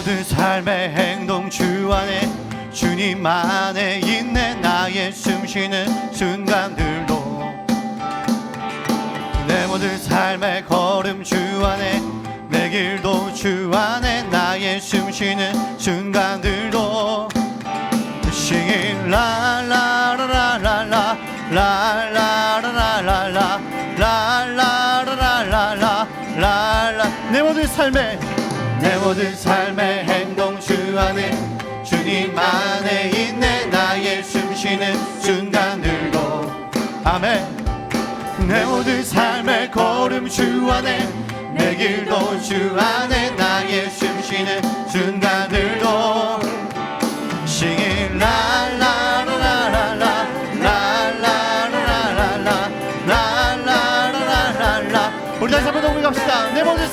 모든 삶의 행동 주 안에 주님 안에 있네. 나의 숨쉬는 순간들도 내 모든 삶의 걸음 주 안에 내 길도 주 안에 나의 숨쉬는 순간들도 Singing la la la la la la la la la la la la la la la la 내 모든 삶의 행동 주 안에 주님 안에 있네. 나의 숨쉬는 순간들도 아멘. 내 모든 삶의 걸음 주 안에 내 길도 주 안에 나의 숨쉬는 순간들도 Singing la la la la la la la la la la la. 우리 다시 한번 동물 갑시다. 내 모든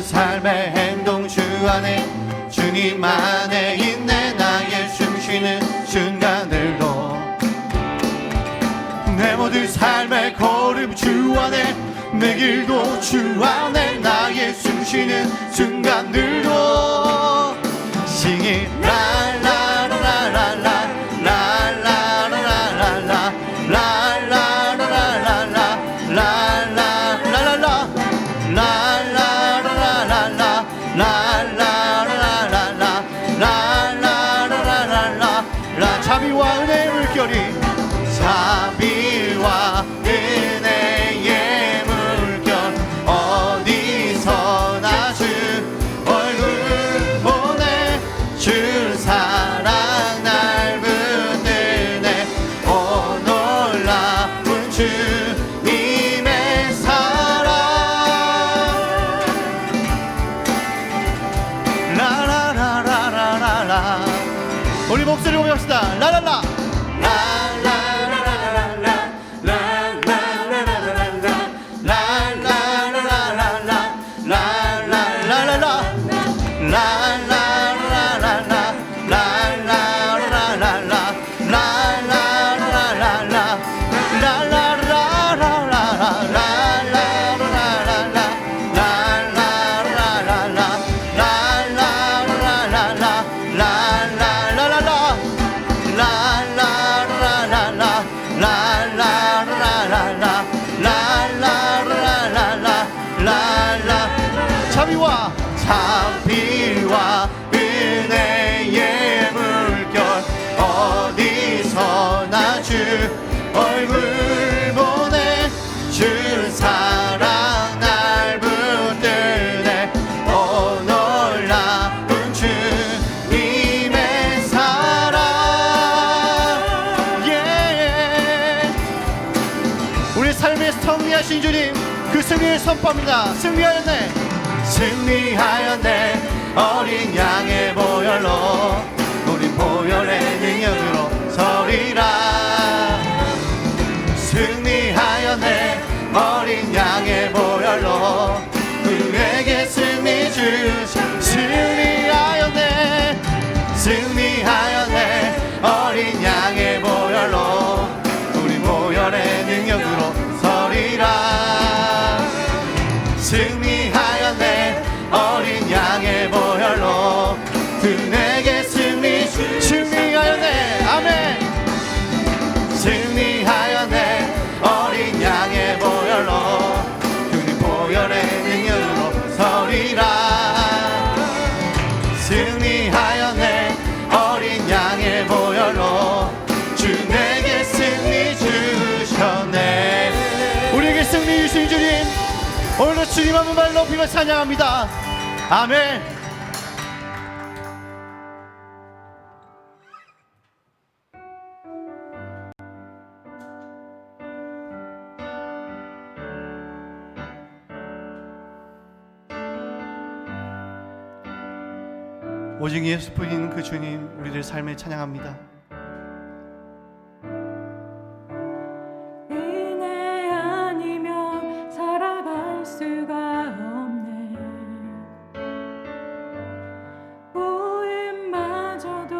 삶의 행동 주 안에 주님 안에 있네. 나의 숨쉬는 순간들도 내 모든 삶의 걸음 주 안에 내 길도 주 안에 나의 숨쉬는 순간들도 Singing la la la la la la la la la la 자비와 은혜의 물결이 자비와 은혜의 물결 어디서나 주 얼굴 보내 주 사랑 날 붙드네. 오 놀라운 주님의 사랑 라라라라라라. 우리 목소리 보합시다. 라라라 자비와 은혜의 물결 어디서나 주 얼굴 보내 주 사랑 날 붙드네. 오 놀라운 주님의 사랑 우리 삶에 승리하신 주님 그 승리를 선포합니다. 승리하였네 어린 양의 보혈로 우린 보혈의 능력으로 서리라. 승리하였네 어린 양의 보혈로 우리에게 승리 주신 승리하였네 어린 양의 보혈로 우리 보혈의 능력으로 서리라. 승리하였네 어린 양의 보혈로 그 내게 승리하였네. 아멘. 승리하였네 어린 양의 보혈로 주님 보혈의 능력으로 서리라. 승리하였네 어린 양의 보혈로 주 내게 승리 주셨네. 우리에게 승리 주신 주님 오늘도 주님 한 분만 높이며 찬양합니다. 아멘. 오직 예수뿐인 그 주님 우리들 삶에 찬양합니다. 은혜 아니면 살아갈 수가 없네. 보음마저도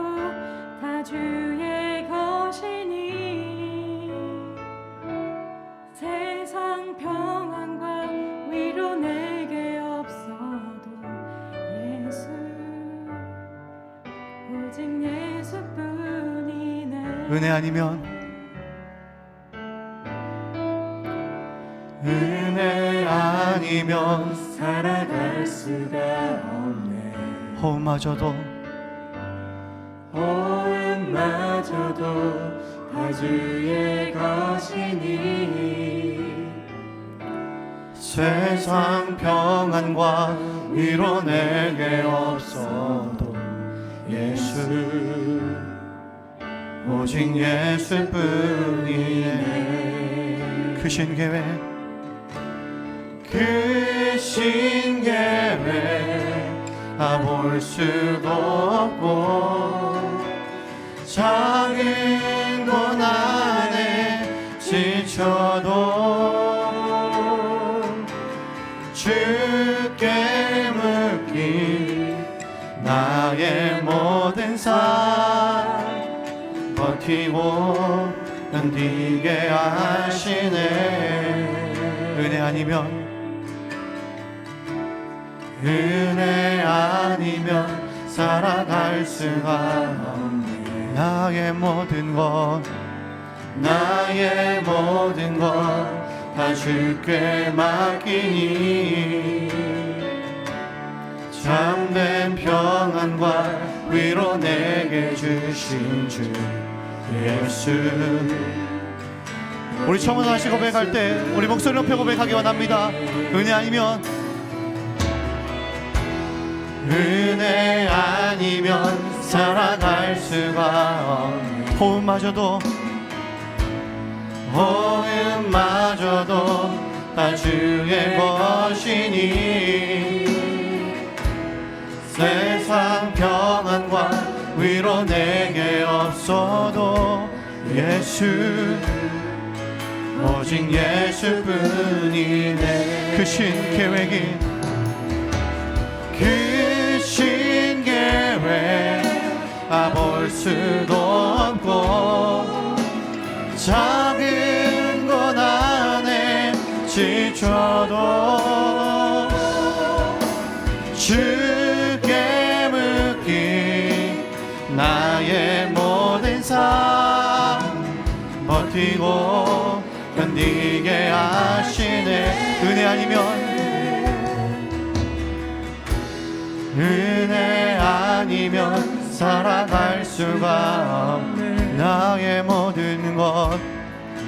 다 주의 것이니 세상 평안과 위로 내게 없어도 예수 은혜 아니면 은혜 아니면 살아갈 수가 없네. 호흡마저도 호흡마저도 다 주의 것이니 세상 평안과 위로 내게 없어도 예수 오직 예수뿐이네. 크신 계획 크신 계획 볼 수도 없고 작은 고난에 지쳐도 주께 묶인 나의 모든 삶 버티고 견디게 하시네. 은혜 아니면 은혜 아니면 살아갈 수가 없네. 나의 모든 것 나의 모든 것 다 주께 맡기니 참된 평안과 위로 내게 주신 주 예수. 우리 처음으로 다시 고백할 때 우리 목소리 높여 고백하기 원합니다. 은혜 아니면 은혜 아니면 살아갈 수가 없네. 호흡마저도 다 주의 것이니 세상 평안과 위로 내게 없어도 예수 오직 예수뿐이네. 크신 계획이 크신 계획 볼 수도 없고 작은 것 안에 지쳐도 주께 묶인 나의 모든 삶 버티고 견디게 하시네. 은혜 아니면 은혜 아니면 살아갈 수가 없네. 나의 모든 것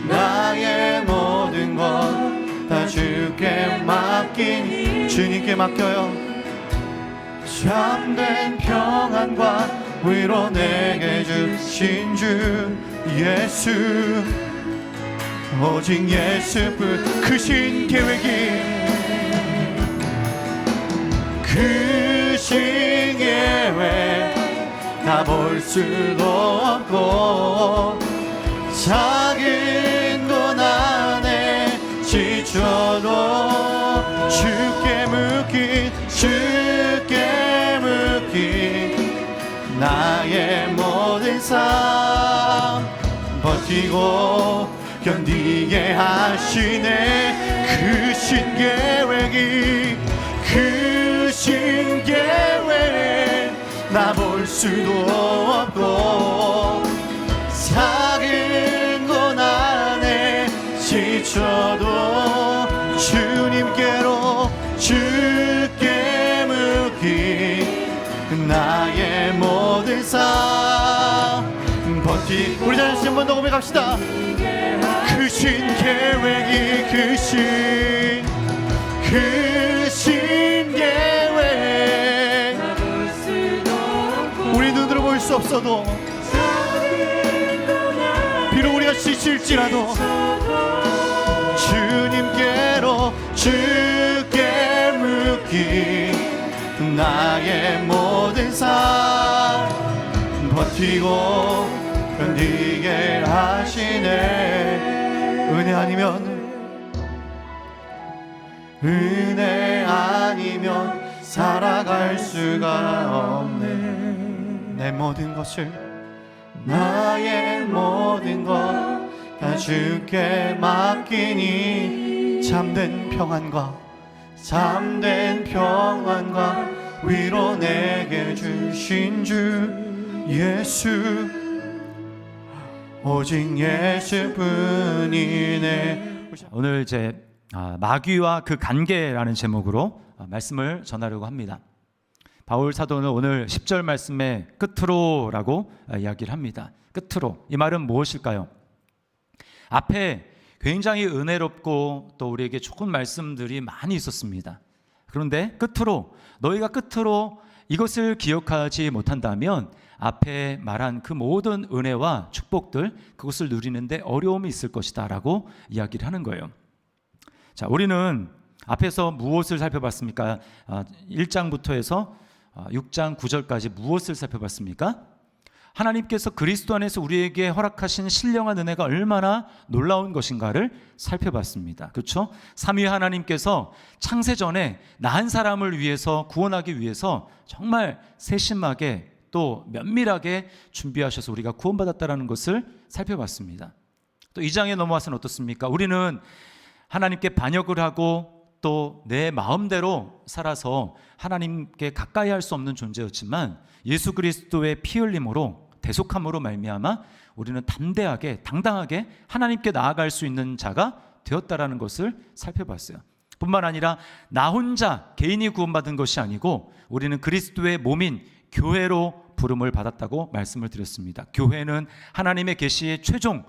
나의 모든 것 다 주께 맡긴 주님께 맡겨요. 참된 평안과 위로 내게 주신 주 예수 오직 예수뿐. 크신 계획이 크신 계획 다 볼 수도 없고 작은 것 안에 지쳐도 주께 묶인 나의 모든 삶 버티고 견디게 하시네. 크신 계획이 크신 계획 나 볼 수도 없고 작은 것 안에 지쳐도 주님께로 주께 묶인 나의 모든 삶 우리 다시 한 번 더 고백합시다. 크신 계획이 크신 계획 우리 눈으로 볼 수 없어도 비록 우리가 지칠지라도 주님께로 주께 묶인 나의 모든 삶 버티고 견디게 하시네. 은혜 아니면 살아갈 수가 없네. 내 모든 것을 나의 모든 것 다 주께 맡기니 참된 평안과 위로 내게 주신 주 예수 오직 예수뿐이네. 오늘 이제 마귀와 그 관계라는 제목으로 말씀을 전하려고 합니다. 바울 사도는 오늘 10절 말씀의 끝으로라고 이야기를 합니다. 끝으로, 이 말은 무엇일까요? 앞에 굉장히 은혜롭고 또 우리에게 좋은 말씀들이 많이 있었습니다. 그런데 끝으로, 너희가 끝으로 이것을 기억하지 못한다면 앞에 말한 그 모든 은혜와 축복들, 그것을 누리는데 어려움이 있을 것이다 라고 이야기를 하는 거예요. 자, 우리는 앞에서 무엇을 살펴봤습니까? 1장부터 해서 6장 9절까지 무엇을 살펴봤습니까? 하나님께서 그리스도 안에서 우리에게 허락하신 신령한 은혜가 얼마나 놀라운 것인가를 살펴봤습니다. 그렇죠? 삼위 하나님께서 창세 전에 나 한 사람을 위해서 구원하기 위해서 정말 세심하게 또 면밀하게 준비하셔서 우리가 구원받았다는 것을 살펴봤습니다. 또 2장에 넘어와서는 어떻습니까? 우리는 하나님께 반역을 하고 또 내 마음대로 살아서 하나님께 가까이 할 수 없는 존재였지만 예수 그리스도의 피 흘림으로 대속함으로 말미암아 우리는 담대하게 당당하게 하나님께 나아갈 수 있는 자가 되었다라는 것을 살펴봤어요. 뿐만 아니라 나 혼자 개인이 구원받은 것이 아니고 우리는 그리스도의 몸인 교회로 부름을 받았다고 말씀을 드렸습니다. 교회는 하나님의 계시의 최종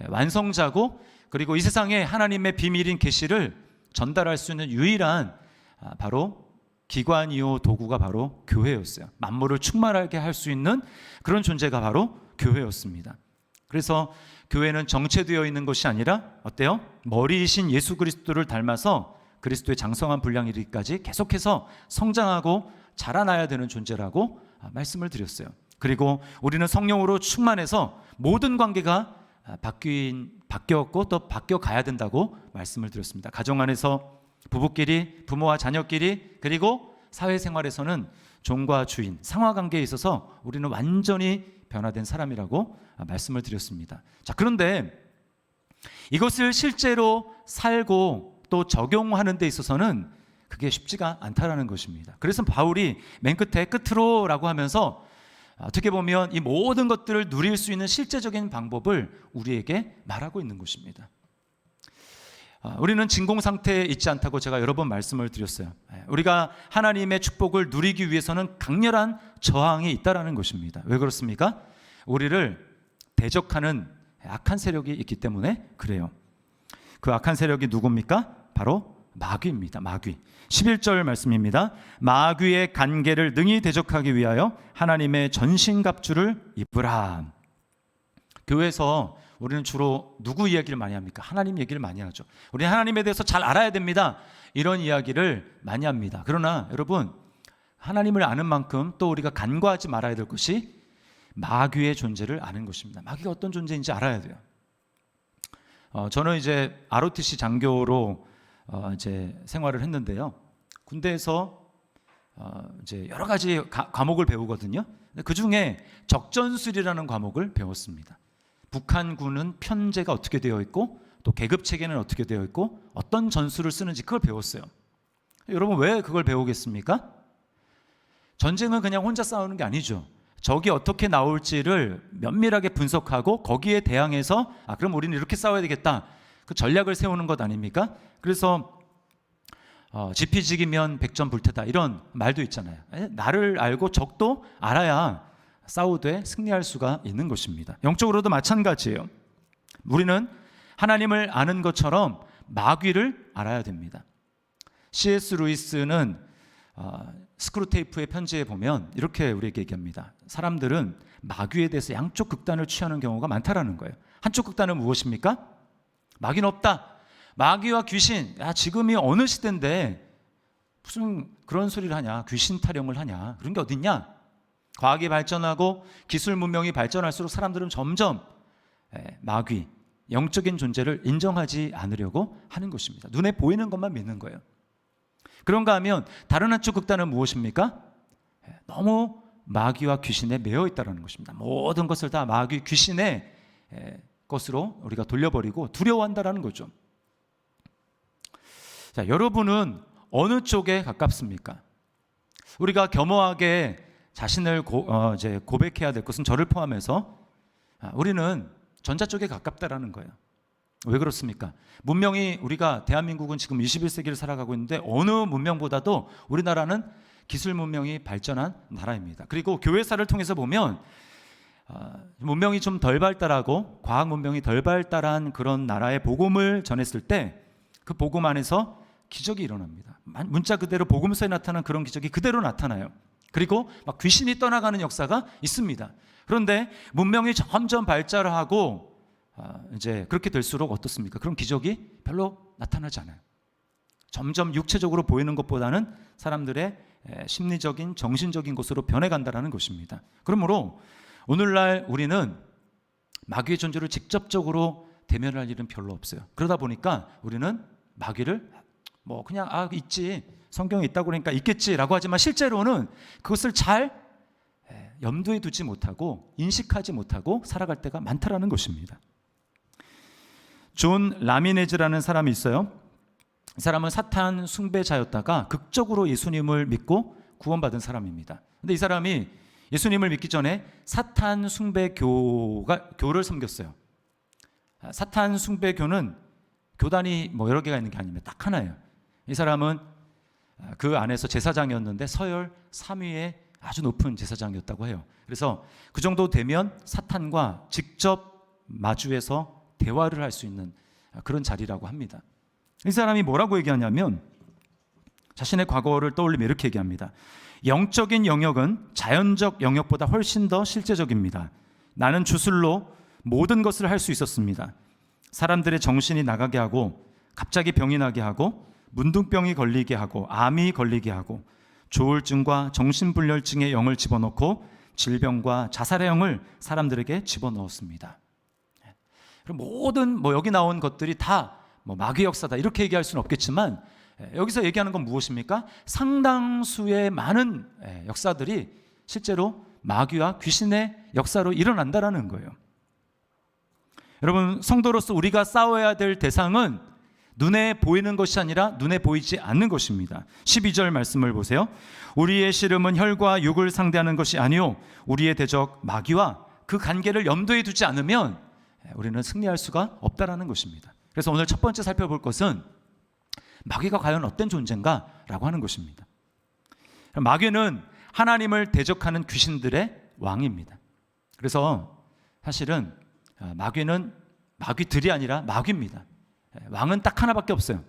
완성자고, 그리고 이 세상에 하나님의 비밀인 계시를 전달할 수 있는 유일한 바로 기관이요 도구가 바로 교회였어요. 만물을 충만하게 할 수 있는 그런 존재가 바로 교회였습니다. 그래서 교회는 정체되어 있는 것이 아니라 어때요? 머리이신 예수 그리스도를 닮아서 그리스도의 장성한 분량 이르기까지 계속해서 성장하고 자라나야 되는 존재라고 말씀을 드렸어요. 그리고 우리는 성령으로 충만해서 모든 관계가 바뀌었고 또 바뀌어가야 된다고 말씀을 드렸습니다. 가정 안에서 부부끼리, 부모와 자녀끼리, 그리고 사회생활에서는 종과 주인, 상하관계에 있어서 우리는 완전히 변화된 사람이라고 말씀을 드렸습니다. 자, 그런데 이것을 실제로 살고 또 적용하는 데 있어서는 그게 쉽지가 않다라는 것입니다. 그래서 바울이 맨 끝에 끝으로라고 하면서 어떻게 보면 이 모든 것들을 누릴 수 있는 실제적인 방법을 우리에게 말하고 있는 것입니다. 우리는 진공 상태에 있지 않다고 제가 여러 번 말씀을 드렸어요. 우리가 하나님의 축복을 누리기 위해서는 강렬한 저항이 있다라는 것입니다. 왜 그렇습니까? 우리를 대적하는 악한 세력이 있기 때문에 그래요. 그 악한 세력이 누굽니까? 바로 마귀입니다. 마귀. 11절 말씀입니다. 마귀의 간계를 능히 대적하기 위하여 하나님의 전신갑주를 입으라. 교회에서 우리는 주로 누구 이야기를 많이 합니까? 하나님 얘기를 많이 하죠. 우리는 하나님에 대해서 잘 알아야 됩니다. 이런 이야기를 많이 합니다. 그러나 여러분, 하나님을 아는 만큼 또 우리가 간과하지 말아야 될 것이 마귀의 존재를 아는 것입니다. 마귀가 어떤 존재인지 알아야 돼요. 저는 이제 ROTC 장교로 이제 생활을 했는데요. 군대에서 이제 여러 가지 과목을 배우거든요. 그 중에 적전술이라는 과목을 배웠습니다. 북한군은 편제가 어떻게 되어 있고 또 계급 체계는 어떻게 되어 있고 어떤 전술을 쓰는지 그걸 배웠어요. 여러분, 왜 그걸 배우겠습니까? 전쟁은 그냥 혼자 싸우는 게 아니죠. 적이 어떻게 나올지를 면밀하게 분석하고 거기에 대항해서 그럼 우리는 이렇게 싸워야 되겠다, 그 전략을 세우는 것 아닙니까? 그래서 지피지기면 백전 불태다, 이런 말도 있잖아요. 나를 알고 적도 알아야 싸우되 승리할 수가 있는 것입니다. 영적으로도 마찬가지예요. 우리는 하나님을 아는 것처럼 마귀를 알아야 됩니다. C.S. 루이스는 스크루테이프의 편지에 보면 이렇게 우리에게 얘기합니다. 사람들은 마귀에 대해서 양쪽 극단을 취하는 경우가 많다라는 거예요. 한쪽 극단은 무엇입니까? 마귀는 없다. 마귀와 귀신, 지금이 어느 시대인데 무슨 그런 소리를 하냐, 귀신 타령을 하냐, 그런 게 어딨냐. 과학이 발전하고 기술 문명이 발전할수록 사람들은 점점 마귀, 영적인 존재를 인정하지 않으려고 하는 것입니다. 눈에 보이는 것만 믿는 거예요. 그런가 하면 다른 한쪽 극단은 무엇입니까? 너무 마귀와 귀신에 매여 있다는 것입니다. 모든 것을 다 마귀, 귀신의 것으로 우리가 돌려버리고 두려워한다는 거죠. 자, 여러분은 어느 쪽에 가깝습니까? 우리가 겸허하게 자신을 이제 고백해야 될 것은 저를 포함해서 우리는 전자 쪽에 가깝다라는 거예요. 왜 그렇습니까? 문명이 우리가 대한민국은 지금 21세기를 살아가고 있는데 어느 문명보다도 우리나라는 기술 문명이 발전한 나라입니다. 그리고 교회사를 통해서 보면 문명이 좀 덜 발달하고 과학 문명이 덜 발달한 그런 나라의 복음을 전했을 때 그 복음 안에서 기적이 일어납니다. 문자 그대로 복음서에 나타난 그런 기적이 그대로 나타나요. 그리고 막 귀신이 떠나가는 역사가 있습니다. 그런데 문명이 점점 발달하고 이제 그렇게 될수록 어떻습니까? 그런 기적이 별로 나타나지 않아요. 점점 육체적으로 보이는 것보다는 사람들의 심리적인 정신적인 것으로 변해간다는 것입니다. 그러므로 오늘날 우리는 마귀의 존재를 직접적으로 대면할 일은 별로 없어요. 그러다 보니까 우리는 마귀를 뭐 그냥 있지, 성경에 있다고 그러니까 있겠지라고 하지만 실제로는 그것을 잘 염두에 두지 못하고 인식하지 못하고 살아갈 때가 많다라는 것입니다. 존 라미네즈라는 사람이 있어요. 이 사람은 사탄 숭배자였다가 극적으로 예수님을 믿고 구원받은 사람입니다. 근데 이 사람이 예수님을 믿기 전에 사탄 숭배교를 섬겼어요. 사탄 숭배교는 교단이 뭐 여러 개가 있는 게 아닙니다. 딱 하나예요. 이 사람은 그 안에서 제사장이었는데 서열 3위의 아주 높은 제사장이었다고 해요. 그래서 그 정도 되면 사탄과 직접 마주해서 대화를 할 수 있는 그런 자리라고 합니다. 이 사람이 뭐라고 얘기하냐면 자신의 과거를 떠올리며 이렇게 얘기합니다. 영적인 영역은 자연적 영역보다 훨씬 더 실제적입니다. 나는 주술로 모든 것을 할 수 있었습니다. 사람들의 정신이 나가게 하고 갑자기 병이 나게 하고 문둥병이 걸리게 하고 암이 걸리게 하고 조울증과 정신불면증의 영을 집어넣고 질병과 자살의 영을 사람들에게 집어넣었습니다. 그럼 모든 여기 나온 것들이 다 마귀 역사다 이렇게 얘기할 수는 없겠지만 여기서 얘기하는 건 무엇입니까? 상당수의 많은 역사들이 실제로 마귀와 귀신의 역사로 일어난다라는 거예요. 여러분, 성도로서 우리가 싸워야 될 대상은 눈에 보이는 것이 아니라 눈에 보이지 않는 것입니다. 12절 말씀을 보세요. 우리의 씨름은 혈과 육을 상대하는 것이 아니요 우리의 대적 마귀와 그 관계를 염두에 두지 않으면 우리는 승리할 수가 없다라는 것입니다. 그래서 오늘 첫 번째 살펴볼 것은 마귀가 과연 어떤 존재인가라고 하는 것입니다. 마귀는 하나님을 대적하는 귀신들의 왕입니다. 그래서 사실은 마귀는 마귀들이 아니라 마귀입니다. 왕은 딱 하나밖에 없어요.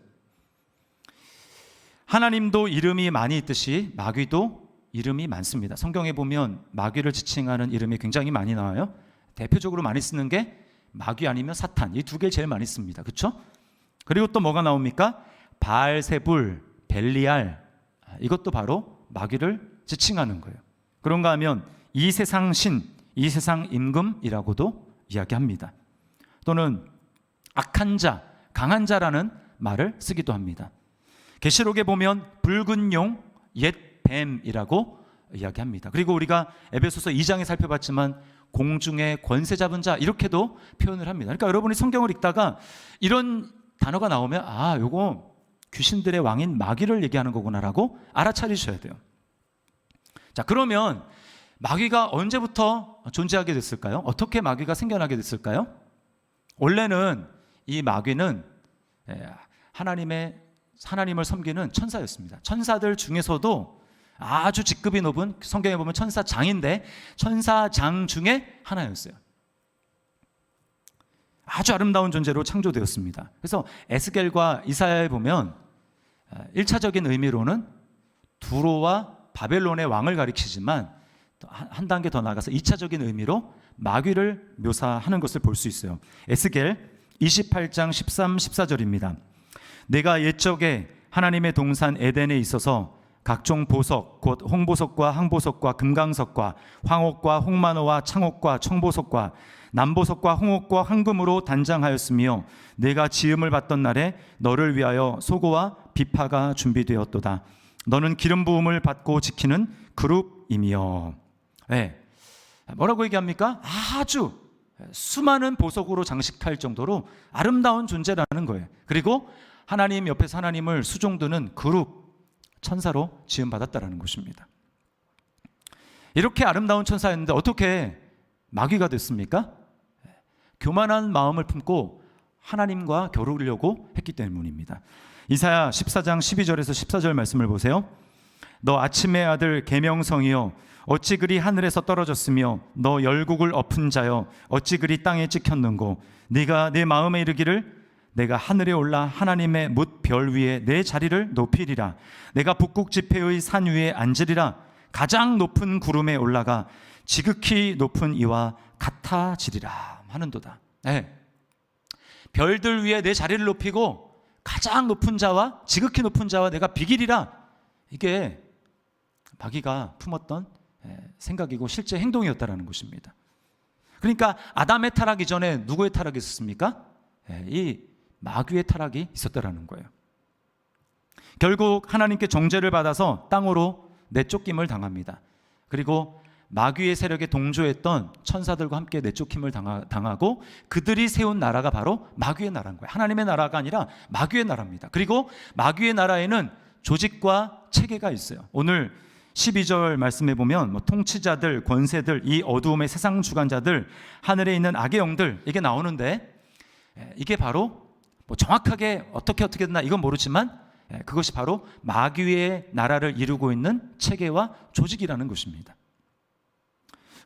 하나님도 이름이 많이 있듯이 마귀도 이름이 많습니다. 성경에 보면 마귀를 지칭하는 이름이 굉장히 많이 나와요. 대표적으로 많이 쓰는 게 마귀 아니면 사탄, 이 두 개 제일 많이 씁니다. 그렇죠? 그리고 또 뭐가 나옵니까? 바알세불, 벨리알, 이것도 바로 마귀를 지칭하는 거예요. 그런가 하면 이 세상 신, 이 세상 임금이라고도 이야기합니다. 또는 악한 자, 강한 자라는 말을 쓰기도 합니다. 계시록에 보면 붉은 용, 옛 뱀이라고 이야기합니다. 그리고 우리가 에베소서 2장에 살펴봤지만 공중의 권세 잡은 자 이렇게도 표현을 합니다. 그러니까 여러분이 성경을 읽다가 이런 단어가 나오면 요거 귀신들의 왕인 마귀를 얘기하는 거구나라고 알아차리셔야 돼요. 자, 그러면 마귀가 언제부터 존재하게 됐을까요? 어떻게 마귀가 생겨나게 됐을까요? 원래는 이 마귀는 하나님을 섬기는 천사였습니다. 천사들 중에서도 아주 직급이 높은, 성경에 보면 천사장인데 천사장 중에 하나였어요. 아주 아름다운 존재로 창조되었습니다. 그래서 에스겔과 이사야에 보면 1차적인 의미로는 두로와 바벨론의 왕을 가리키지만 한 단계 더 나아가서 2차적인 의미로 마귀를 묘사하는 것을 볼 수 있어요. 에스겔 28장 13, 14절입니다. 내가 옛적에 하나님의 동산 에덴에 있어서 각종 보석 곧 홍보석과 항보석과 금강석과 황옥과 홍만호와 창옥과 청보석과 남보석과 홍옥과 황금으로 단장하였으며 내가 지음을 받던 날에 너를 위하여 소고와 비파가 준비되었도다. 너는 기름 부음을 받고 지키는 그룹이며. 네. 뭐라고 얘기합니까? 아주 수많은 보석으로 장식할 정도로 아름다운 존재라는 거예요. 그리고 하나님 옆에서 하나님을 수종드는 그룹, 천사로 지음받았다라는 것입니다. 이렇게 아름다운 천사였는데 어떻게 마귀가 됐습니까? 교만한 마음을 품고 하나님과 겨루려고 했기 때문입니다. 이사야 14장 12절에서 14절 말씀을 보세요. 너 아침의 아들 계명성이여 어찌 그리 하늘에서 떨어졌으며 너 열국을 엎은 자여 어찌 그리 땅에 찍혔는고 네가 내 마음에 이르기를 내가 하늘에 올라 하나님의 뭇 별 위에 내 자리를 높이리라. 내가 북극 지폐의 산 위에 앉으리라. 가장 높은 구름에 올라가 지극히 높은 이와 같아지리라 하는도다. 네. 별들 위에 내 자리를 높이고 가장 높은 자와 지극히 높은 자와 내가 비기리라. 이게 마귀가 품었던 생각이고 실제 행동이었다라는 것입니다. 그러니까 아담의 타락 이전에 누구의 타락이 있었습니까? 이 마귀의 타락이 있었다라는 거예요. 결국 하나님께 정죄를 받아서 땅으로 내쫓김을 당합니다. 그리고 마귀의 세력에 동조했던 천사들과 함께 내쫓김을 당하고 그들이 세운 나라가 바로 마귀의 나라인 거예요. 하나님의 나라가 아니라 마귀의 나라입니다. 그리고 마귀의 나라에는 조직과 체계가 있어요. 오늘 12절 말씀해 보면 통치자들, 권세들, 이 어두움의 세상 주관자들, 하늘에 있는 악의 영들 이게 나오는데 이게 바로 정확하게 어떻게 됐나 이건 모르지만 그것이 바로 마귀의 나라를 이루고 있는 체계와 조직이라는 것입니다.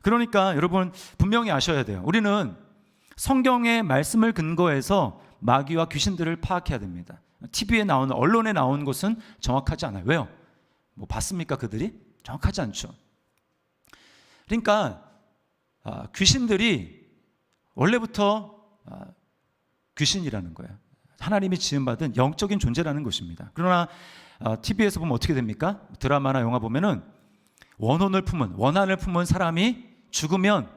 그러니까 여러분 분명히 아셔야 돼요. 우리는 성경의 말씀을 근거해서 마귀와 귀신들을 파악해야 됩니다. TV에 나오는 언론에 나온 것은 정확하지 않아요. 왜요? 봤습니까 그들이? 정확하지 않죠. 그러니까 귀신들이 원래부터 귀신이라는 거예요. 하나님이 지음받은 영적인 존재라는 것입니다. 그러나 TV에서 보면 어떻게 됩니까? 드라마나 영화 보면은 원한을 품은 사람이 죽으면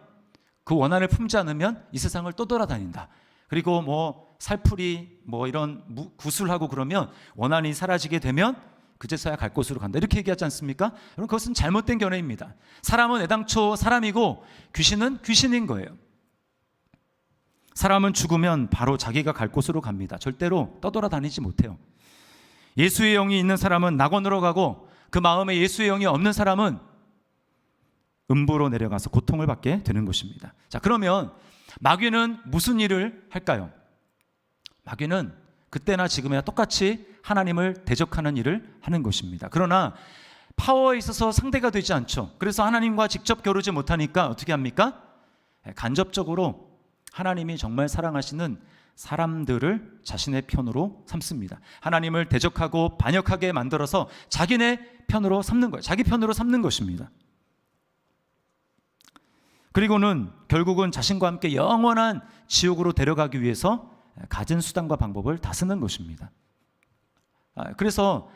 그 원한을 품지 않으면 이 세상을 떠돌아다닌다. 그리고 살풀이 이런 구술하고 그러면 원한이 사라지게 되면 그제서야 갈 곳으로 간다. 이렇게 얘기하지 않습니까? 여러분 그것은 잘못된 견해입니다. 사람은 애당초 사람이고 귀신은 귀신인 거예요. 사람은 죽으면 바로 자기가 갈 곳으로 갑니다. 절대로 떠돌아다니지 못해요. 예수의 영이 있는 사람은 낙원으로 가고 그 마음에 예수의 영이 없는 사람은 음부로 내려가서 고통을 받게 되는 것입니다. 자, 그러면 마귀는 무슨 일을 할까요? 마귀는 그때나 지금이나 똑같이 하나님을 대적하는 일을 하는 것입니다. 그러나 파워에 있어서 상대가 되지 않죠. 그래서 하나님과 직접 겨루지 못하니까 어떻게 합니까? 간접적으로 하나님이 정말 사랑하시는 사람들을 자신의 편으로 삼습니다. 하나님을 대적하고 반역하게 만들어서 자기네 편으로 삼는 거예요. 자기 편으로 삼는 것입니다. 그리고는 결국은 자신과 함께 영원한 지옥으로 데려가기 위해서 가진 수단과 방법을 다 쓰는 것입니다. 그래서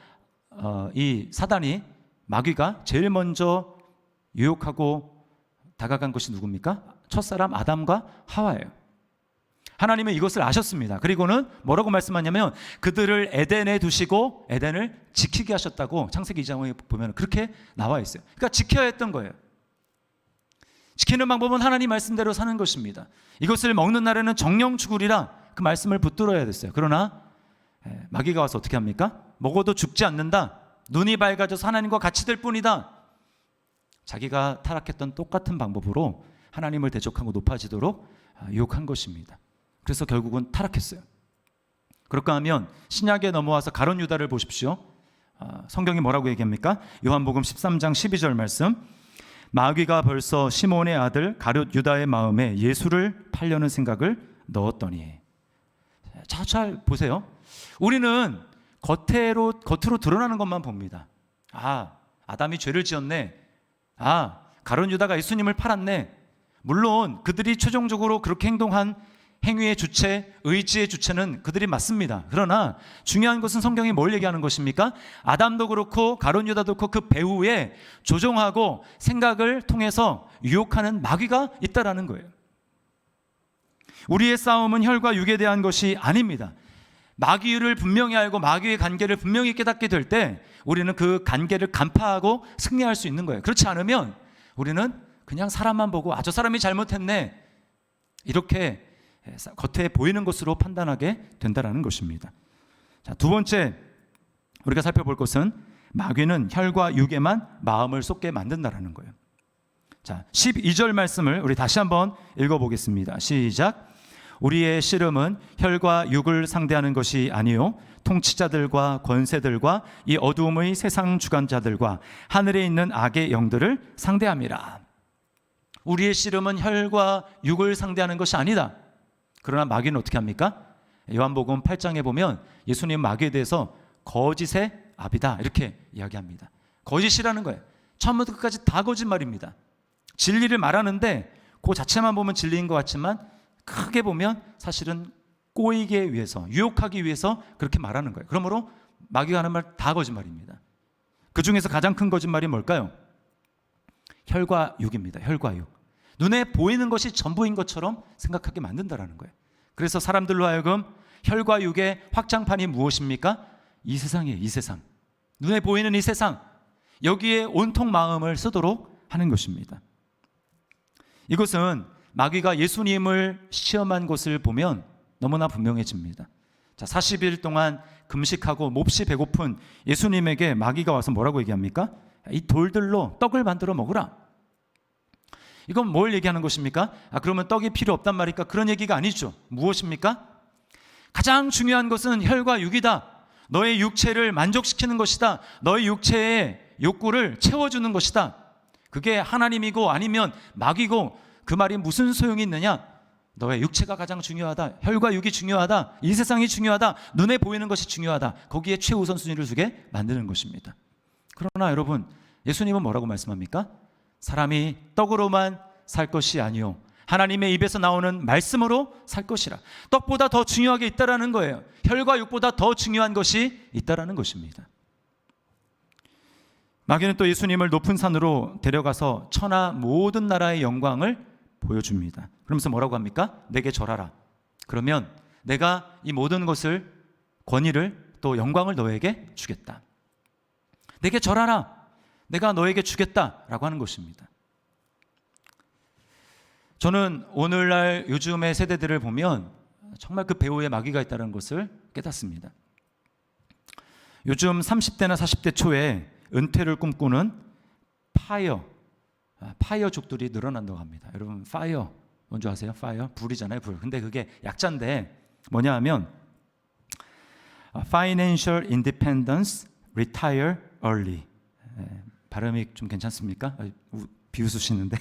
이 사단이 마귀가 제일 먼저 유혹하고 다가간 것이 누굽니까? 첫사람 아담과 하와예요. 하나님은 이것을 아셨습니다. 그리고는 뭐라고 말씀하냐면 그들을 에덴에 두시고 에덴을 지키게 하셨다고 창세기 2장에 보면 그렇게 나와 있어요. 그러니까 지켜야 했던 거예요. 지키는 방법은 하나님 말씀대로 사는 것입니다. 이것을 먹는 날에는 정령 죽으리라 그 말씀을 붙들어야 됐어요. 그러나 마귀가 와서 어떻게 합니까? 먹어도 죽지 않는다. 눈이 밝아져서 하나님과 같이 될 뿐이다. 자기가 타락했던 똑같은 방법으로 하나님을 대적하고 높아지도록 유혹한 것입니다. 그래서 결국은 타락했어요. 그럴까 하면 신약에 넘어와서 가룟 유다를 보십시오. 성경이 뭐라고 얘기합니까? 요한복음 13장 12절 말씀. 마귀가 벌써 시몬의 아들 가룟 유다의 마음에 예수를 팔려는 생각을 넣었더니. 잘 보세요. 우리는 겉으로 드러나는 것만 봅니다. 아담이 죄를 지었네. 가룟 유다가 예수님을 팔았네. 물론 그들이 최종적으로 그렇게 행동한 행위의 주체, 의지의 주체는 그들이 맞습니다. 그러나 중요한 것은 성경이 뭘 얘기하는 것입니까? 아담도 그렇고 가룟 유다도 그렇고 그 배후에 조종하고 생각을 통해서 유혹하는 마귀가 있다라는 거예요. 우리의 싸움은 혈과 육에 대한 것이 아닙니다. 마귀를 분명히 알고 마귀의 관계를 분명히 깨닫게 될 때 우리는 그 관계를 간파하고 승리할 수 있는 거예요. 그렇지 않으면 우리는 그냥 사람만 보고 저 사람이 잘못했네 이렇게 겉에 보이는 것으로 판단하게 된다는 것입니다. 자, 두 번째 우리가 살펴볼 것은 마귀는 혈과 육에만 마음을 쏟게 만든다는 거예요. 자, 12절 말씀을 우리 다시 한번 읽어보겠습니다. 시작. 우리의 씨름은 혈과 육을 상대하는 것이 아니요 통치자들과 권세들과 이 어두움의 세상 주관자들과 하늘에 있는 악의 영들을 상대함이라. 우리의 씨름은 혈과 육을 상대하는 것이 아니다. 그러나 마귀는 어떻게 합니까? 요한복음 8장에 보면 예수님 마귀에 대해서 거짓의 아비다 이렇게 이야기합니다. 거짓이라는 거예요. 처음부터 끝까지 다 거짓말입니다. 진리를 말하는데 그 자체만 보면 진리인 것 같지만 크게 보면 사실은 꼬이기 위해서, 유혹하기 위해서 그렇게 말하는 거예요. 그러므로 마귀가 하는 말 다 거짓말입니다. 그 중에서 가장 큰 거짓말이 뭘까요? 혈과 육입니다. 혈과 육. 눈에 보이는 것이 전부인 것처럼 생각하게 만든다라는 거예요. 그래서 사람들로 하여금 혈과 육의 확장판이 무엇입니까? 이 세상이에요. 이 세상. 눈에 보이는 이 세상. 여기에 온통 마음을 쓰도록 하는 것입니다. 이것은 마귀가 예수님을 시험한 것을 보면 너무나 분명해집니다. 자, 40일 동안 금식하고 몹시 배고픈 예수님에게 마귀가 와서 뭐라고 얘기합니까? 이 돌들로 떡을 만들어 먹으라. 이건 뭘 얘기하는 것입니까? 그러면 떡이 필요 없단 말이니까 그런 얘기가 아니죠. 무엇입니까? 가장 중요한 것은 혈과 육이다. 너의 육체를 만족시키는 것이다. 너의 육체의 욕구를 채워주는 것이다. 그게 하나님이고 아니면 마귀고 그 말이 무슨 소용이 있느냐? 너의 육체가 가장 중요하다. 혈과 육이 중요하다. 이 세상이 중요하다. 눈에 보이는 것이 중요하다. 거기에 최우선순위를 두게 만드는 것입니다. 그러나 여러분, 예수님은 뭐라고 말씀합니까? 사람이 떡으로만 살 것이 아니요 하나님의 입에서 나오는 말씀으로 살 것이라. 떡보다 더 중요하게 있다라는 거예요. 혈과 육보다 더 중요한 것이 있다라는 것입니다. 마귀는 또 예수님을 높은 산으로 데려가서 천하 모든 나라의 영광을 보여줍니다. 그러면서 뭐라고 합니까? 내게 절하라. 그러면 내가 이 모든 것을, 권위를 또 영광을 너에게 주겠다. 내게 절하라. 내가 너에게 주겠다라고 하는 것입니다. 저는 오늘날 요즘의 세대들을 보면 정말 그 배후에 마귀가 있다는 것을 깨닫습니다. 요즘 30대나 40대 초에 은퇴를 꿈꾸는 파이어족들이 늘어난다고 합니다. 여러분, 파이어 뭔지 아세요? 파이어? 불이잖아요, 불. 근데 그게 약자인데 뭐냐 하면 Financial Independence Retire Early. 발음이 좀 괜찮습니까? 비웃으시는데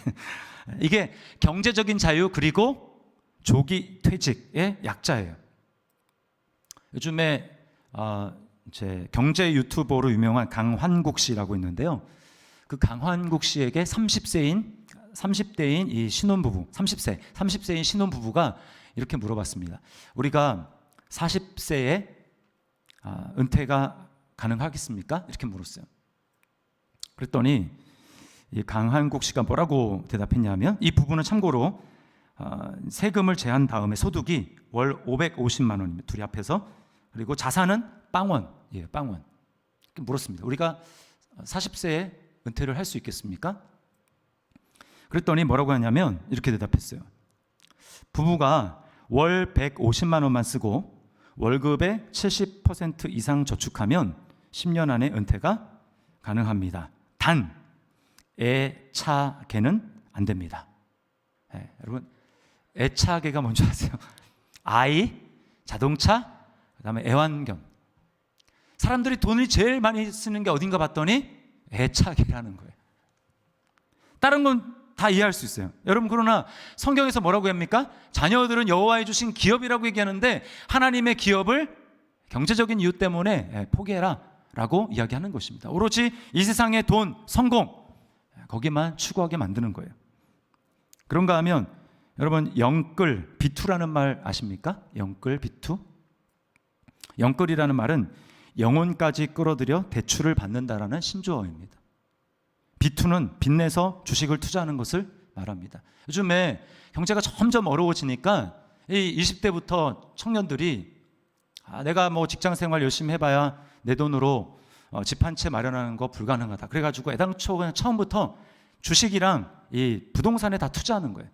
이게 경제적인 자유 그리고 조기 퇴직의 약자예요. 요즘에 이제 경제 유튜버로 유명한 강환국 씨라고 있는데요. 그 강환국 씨에게 30대인 이 신혼부부, 30세인 신혼부부가 이렇게 물어봤습니다. 우리가 40세에 은퇴가 가능하겠습니까? 이렇게 물었어요. 그랬더니 이 강한국 씨가 뭐라고 대답했냐면, 이 부부는 참고로 세금을 제한 다음에 소득이 월 550만 원입니다. 둘이 합해서. 그리고 자산은 빵원. 빵원. 물었습니다. 우리가 40세에 은퇴를 할 수 있겠습니까? 그랬더니 뭐라고 하냐면 이렇게 대답했어요. 부부가 월 150만 원만 쓰고 월급의 70% 이상 저축하면 10년 안에 은퇴가 가능합니다. 단 애차계는 안 됩니다. 여러분, 애차계가 뭔지 아세요? 아이, 자동차, 그다음에 애완견. 사람들이 돈을 제일 많이 쓰는 게 어딘가 봤더니 애차계라는 거예요. 다른 건 다 이해할 수 있어요. 여러분, 그러나 성경에서 뭐라고 합니까? 자녀들은 여호와의 주신 기업이라고 얘기하는데 하나님의 기업을 경제적인 이유 때문에 포기해라 라고 이야기하는 것입니다. 오로지 이 세상의 돈, 성공, 거기만 추구하게 만드는 거예요. 그런가 하면 여러분, 영끌, 비투라는 말 아십니까? 영끌, 비투. 영끌이라는 말은 영혼까지 끌어들여 대출을 받는다라는 신조어입니다. 비투는 빚내서 주식을 투자하는 것을 말합니다. 요즘에 경제가 점점 어려워지니까 이 20대부터 청년들이 내가 뭐 직장 생활 열심히 해봐야 내 돈으로 집 한 채 마련하는 거 불가능하다. 그래가지고 애당초 그냥 처음부터 주식이랑 이 부동산에 다 투자하는 거예요.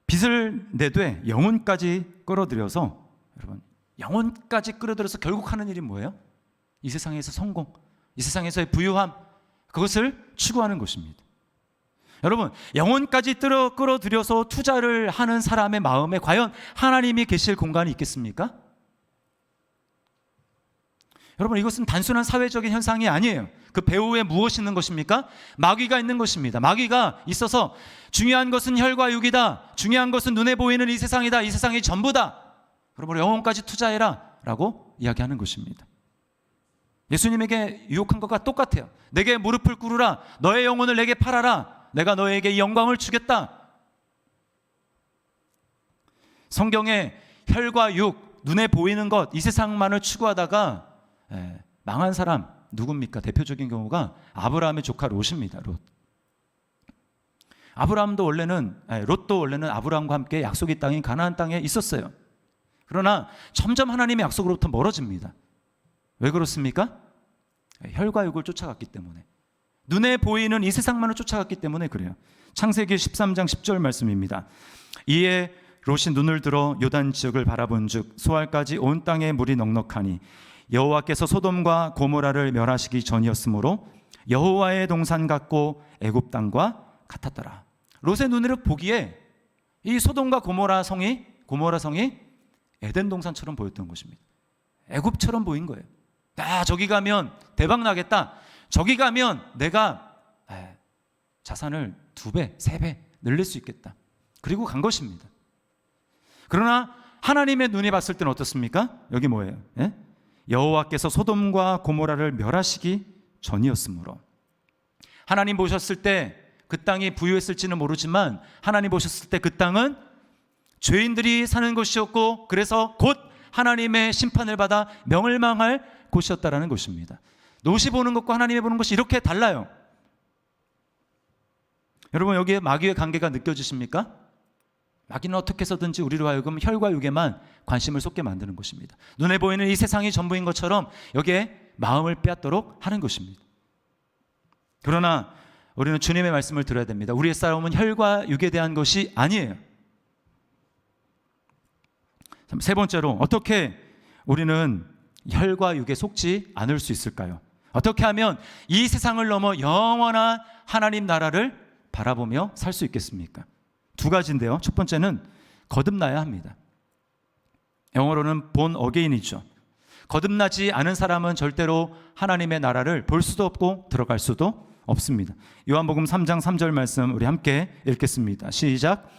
빚을 내되 영혼까지 끌어들여서, 여러분, 영혼까지 끌어들여서 결국 하는 일이 뭐예요? 이 세상에서 성공, 이 세상에서의 부유함, 그것을 추구하는 것입니다. 여러분, 영혼까지 끌어들여서 투자를 하는 사람의 마음에 과연 하나님이 계실 공간이 있겠습니까? 여러분, 이것은 단순한 사회적인 현상이 아니에요. 그 배후에 무엇이 있는 것입니까? 마귀가 있는 것입니다. 마귀가 있어서 중요한 것은 혈과 육이다. 중요한 것은 눈에 보이는 이 세상이다. 이 세상이 전부다. 여러분, 영혼까지 투자해라 라고 이야기하는 것입니다. 예수님에게 유혹한 것과 똑같아요. 내게 무릎을 꿇으라. 너의 영혼을 내게 팔아라. 내가 너에게 영광을 주겠다. 성경에 혈과 육, 눈에 보이는 것, 이 세상만을 추구하다가 망한 사람 누굽니까? 대표적인 경우가 아브라함의 조카 롯입니다. 롯. 롯도 원래는 아브라함과 함께 약속의 땅인 가나안 땅에 있었어요. 그러나 점점 하나님의 약속으로부터 멀어집니다. 왜 그렇습니까? 혈과 육을 쫓아갔기 때문에, 눈에 보이는 이 세상만을 쫓아갔기 때문에 그래요. 창세기 13장 10절 말씀입니다. 이에 롯이 눈을 들어 요단 지역을 바라본즉 소알까지 온 땅에 물이 넉넉하니 여호와께서 소돔과 고모라를 멸하시기 전이었으므로 여호와의 동산 같고 애굽 땅과 같았더라. 롯의 눈으로 보기에 이 소돔과 고모라 성이 에덴 동산처럼 보였던 것입니다. 애굽처럼 보인 거예요. 저기 가면 대박 나겠다. 저기 가면 내가 자산을 2배, 3배 늘릴 수 있겠다. 그리고 간 것입니다. 그러나 하나님의 눈이 봤을 때는 어떻습니까? 여기 뭐예요? 여호와께서 소돔과 고모라를 멸하시기 전이었으므로. 하나님 보셨을 때 그 땅이 부유했을지는 모르지만 하나님 보셨을 때 그 땅은 죄인들이 사는 곳이었고, 그래서 곧 하나님의 심판을 받아 멸망할 곳이었다라는 것입니다. 롯이 보는 것과 하나님이 보는 것이 이렇게 달라요. 여러분, 여기에 마귀의 관계가 느껴지십니까? 마귀는 어떻게 해서든지 우리로 하여금 혈과 육에만 관심을 쏟게 만드는 것입니다. 눈에 보이는 이 세상이 전부인 것처럼 여기에 마음을 빼앗도록 하는 것입니다. 그러나 우리는 주님의 말씀을 들어야 됩니다. 우리의 싸움은 혈과 육에 대한 것이 아니에요. 세 번째로, 어떻게 우리는 혈과 육에 속지 않을 수 있을까요? 어떻게 하면 이 세상을 넘어 영원한 하나님 나라를 바라보며 살 수 있겠습니까? 2가지인데요. 첫 번째는 거듭나야 합니다. 영어로는 born again이죠. 거듭나지 않은 사람은 절대로 하나님의 나라를 볼 수도 없고 들어갈 수도 없습니다. 요한복음 3장 3절 말씀 우리 함께 읽겠습니다. 시작.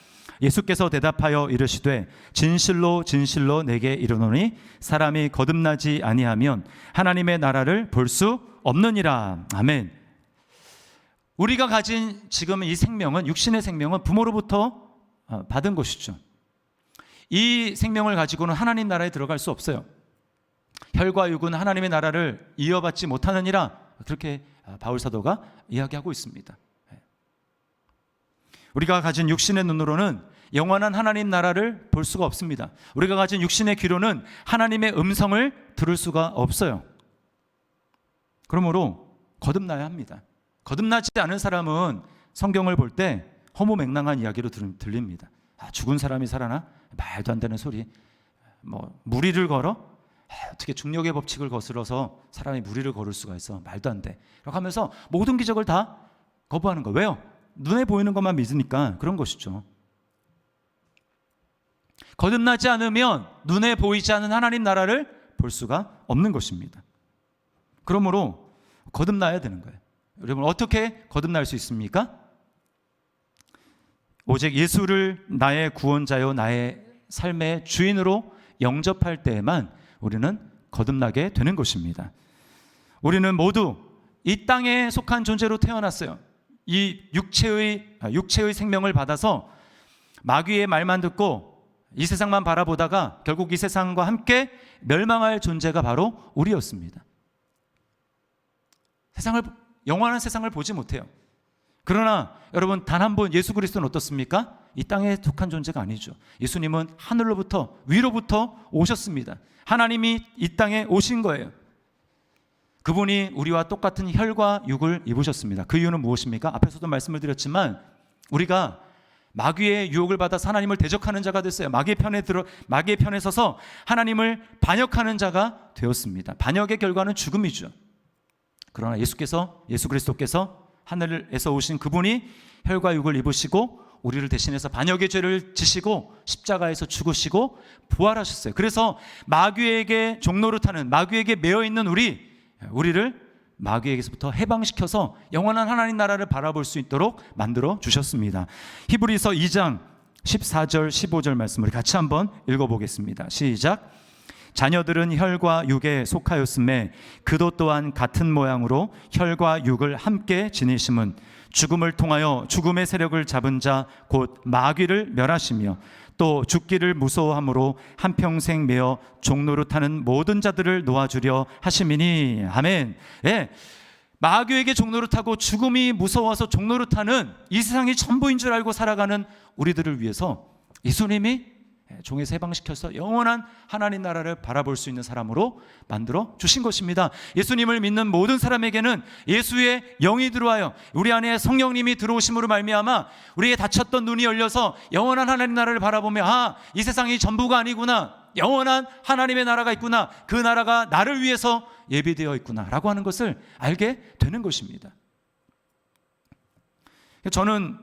예수께서 대답하여 이르시되 진실로 진실로 내게 이르노니 사람이 거듭나지 아니하면 하나님의 나라를 볼 수 없느니라. 아멘. 우리가 가진 지금 이 생명은, 육신의 생명은 부모로부터 받은 것이죠. 이 생명을 가지고는 하나님 나라에 들어갈 수 없어요. 혈과 육은 하나님의 나라를 이어받지 못하느니라, 그렇게 바울 사도가 이야기하고 있습니다. 우리가 가진 육신의 눈으로는 영원한 하나님 나라를 볼 수가 없습니다. 우리가 가진 육신의 귀로는 하나님의 음성을 들을 수가 없어요. 그러므로 거듭나야 합니다. 거듭나지 않은 사람은 성경을 볼 때 허무맹랑한 이야기로 들립니다. 죽은 사람이 살아나? 말도 안 되는 소리. 무리를 걸어? 어떻게 중력의 법칙을 거슬러서 사람이 무리를 걸을 수가 있어? 말도 안 돼. 이렇게 하면서 모든 기적을 다 거부하는 거예요. 왜요? 눈에 보이는 것만 믿으니까 그런 것이죠. 거듭나지 않으면 눈에 보이지 않는 하나님 나라를 볼 수가 없는 것입니다. 그러므로 거듭나야 되는 거예요. 여러분, 어떻게 거듭날 수 있습니까? 오직 예수를 나의 구원자요 나의 삶의 주인으로 영접할 때에만 우리는 거듭나게 되는 것입니다. 우리는 모두 이 땅에 속한 존재로 태어났어요. 이 육체의 생명을 받아서 마귀의 말만 듣고 이 세상만 바라보다가 결국 이 세상과 함께 멸망할 존재가 바로 우리였습니다. 영원한 세상을 보지 못해요. 그러나 여러분, 단 한 번 예수 그리스도는 어떻습니까? 이 땅에 속한 존재가 아니죠. 예수님은 하늘로부터, 위로부터 오셨습니다. 하나님이 이 땅에 오신 거예요. 그분이 우리와 똑같은 혈과 육을 입으셨습니다. 그 이유는 무엇입니까? 앞에서도 말씀을 드렸지만 우리가 마귀의 유혹을 받아서 하나님을 대적하는 자가 됐어요. 마귀의 편에 서서 하나님을 반역하는 자가 되었습니다. 반역의 결과는 죽음이죠. 그러나 예수 그리스도께서 하늘에서 오신 그분이 혈과 육을 입으시고 우리를 대신해서 반역의 죄를 지시고 십자가에서 죽으시고 부활하셨어요. 그래서 마귀에게 종노릇하는, 마귀에게 매여 있는 우리를 마귀에게서부터 해방시켜서 영원한 하나님 나라를 바라볼 수 있도록 만들어 주셨습니다. 히브리서 2장 14절 15절 말씀을 같이 한번 읽어보겠습니다. 시작. 자녀들은 혈과 육에 속하였음에 그도 또한 같은 모양으로 혈과 육을 함께 지니심은 죽음을 통하여 죽음의 세력을 잡은 자 곧 마귀를 멸하시며 또 죽기를 무서워함으로 한평생 매어 종노릇하는 모든 자들을 놓아주려 하심이니. 아멘. 예, 마귀에게 종노릇하고 죽음이 무서워서 종노릇하는 이 세상이 전부인 줄 알고 살아가는 우리들을 위해서 예수님이 종에서 해방시켜서 영원한 하나님 나라를 바라볼 수 있는 사람으로 만들어 주신 것입니다. 예수님을 믿는 모든 사람에게는 예수의 영이 들어와요. 우리 안에 성령님이 들어오심으로 말미암아 우리의 닫혔던 눈이 열려서 영원한 하나님 나라를 바라보며 이 세상이 전부가 아니구나, 영원한 하나님의 나라가 있구나, 그 나라가 나를 위해서 예비되어 있구나 라고 하는 것을 알게 되는 것입니다. 저는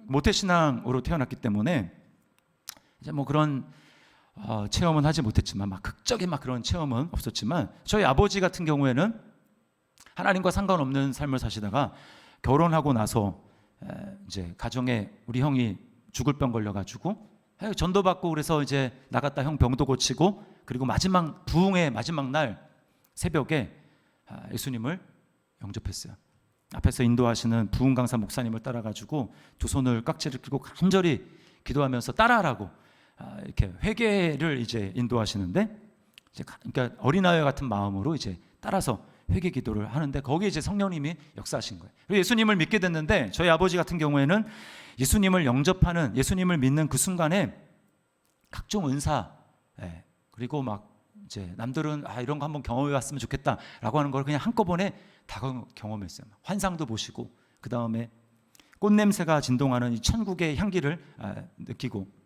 모태신앙으로 태어났기 때문에 이제 그런 체험은 하지 못했지만, 극적인 그런 체험은 없었지만, 저희 아버지 같은 경우에는 하나님과 상관없는 삶을 사시다가 결혼하고 나서 이제 가정에 우리 형이 죽을 병 걸려가지고 전도 받고 그래서 이제 나갔다 형 병도 고치고, 그리고 부흥의 마지막 날 새벽에 예수님을 영접했어요. 앞에서 인도하시는 부흥 강사 목사님을 따라가지고 두 손을 깍지를 끼고 간절히 기도하면서 따라하라고 이렇게 회개를 이제 인도하시는데, 그러니까 어린아이 같은 마음으로 이제 따라서 회개 기도를 하는데 거기에 이제 성령님이 역사하신 거예요. 그리고 예수님을 믿게 됐는데, 저희 아버지 같은 경우에는 예수님을 영접하는, 예수님을 믿는 그 순간에 각종 은사, 그리고 이제 남들은 이런 거 한번 경험해 봤으면 좋겠다라고 하는 걸 그냥 한꺼번에 다 경험했어요. 환상도 보시고, 그 다음에 꽃냄새가 진동하는 이 천국의 향기를 느끼고,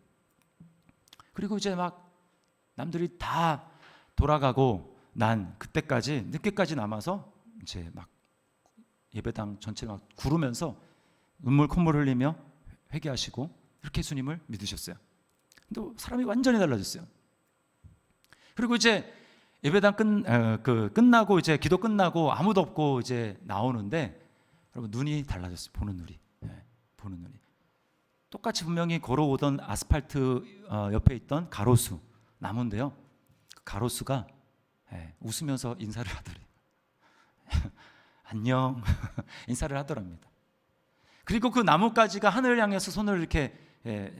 그리고 이제 남들이 다 돌아가고 난 그때까지 늦게까지 남아서 이제 예배당 전체를 구르면서 눈물 콧물 흘리며 회개하시고 이렇게 예수님을 믿으셨어요. 근데 사람이 완전히 달라졌어요. 그리고 이제 예배당 끝나고 이제 기도 끝나고 아무도 없고 이제 나오는데, 여러분 눈이 달라졌어요. 보는 눈이. 보는 눈이. 똑같이 분명히 걸어오던 아스팔트 옆에 있던 가로수 나무인데요, 그 가로수가 웃으면서 인사를 하더래요. 안녕 인사를 하더랍니다. 그리고 그 나뭇가지가 하늘을 향해서 손을 이렇게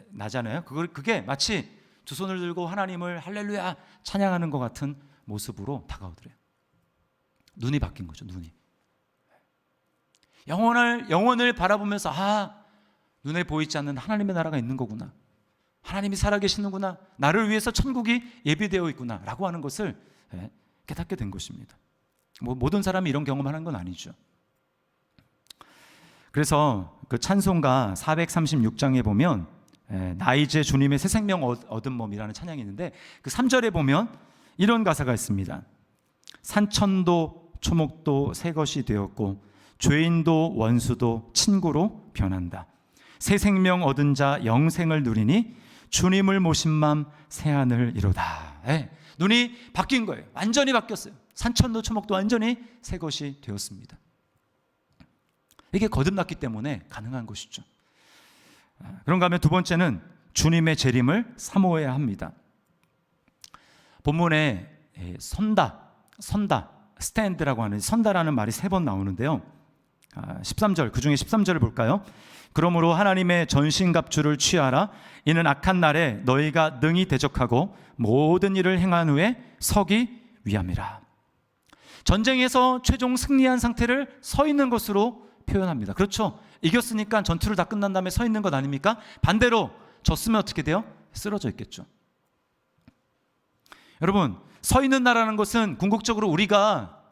나잖아요. 그게 마치 두 손을 들고 하나님을 할렐루야 찬양하는 것 같은 모습으로 다가오더래요. 눈이 바뀐 거죠. 눈이 영혼을 바라보면서 눈에 보이지 않는 하나님의 나라가 있는 거구나, 하나님이 살아계시는구나, 나를 위해서 천국이 예비되어 있구나 라고 하는 것을 깨닫게 된 것입니다. 모든 사람이 이런 경험하는 건 아니죠. 그래서 그 찬송가 436장에 보면 나 이제 주님의 새 생명 얻은 몸이라는 찬양이 있는데, 그 3절에 보면 이런 가사가 있습니다. 산천도 초목도 새 것이 되었고 죄인도 원수도 친구로 변한다. 새 생명 얻은 자 영생을 누리니 주님을 모신 맘 새하늘 이로다. 눈이 바뀐 거예요. 완전히 바뀌었어요. 산천도 초목도 완전히 새 것이 되었습니다. 이게 거듭났기 때문에 가능한 것이죠. 그런가 하면 두 번째는 주님의 재림을 사모해야 합니다. 본문에 선다, 스탠드라고 하는 선다라는 말이 3번 나오는데요. 13절, 그 중에 13절을 볼까요? 그러므로 하나님의 전신갑주를 취하라. 이는 악한 날에 너희가 능히 대적하고 모든 일을 행한 후에 서기 위함이라. 전쟁에서 최종 승리한 상태를 서 있는 것으로 표현합니다. 그렇죠? 이겼으니까 전투를 다 끝난 다음에 서 있는 것 아닙니까? 반대로 졌으면 어떻게 돼요? 쓰러져 있겠죠. 여러분, 서 있는 나라는 것은 궁극적으로 우리가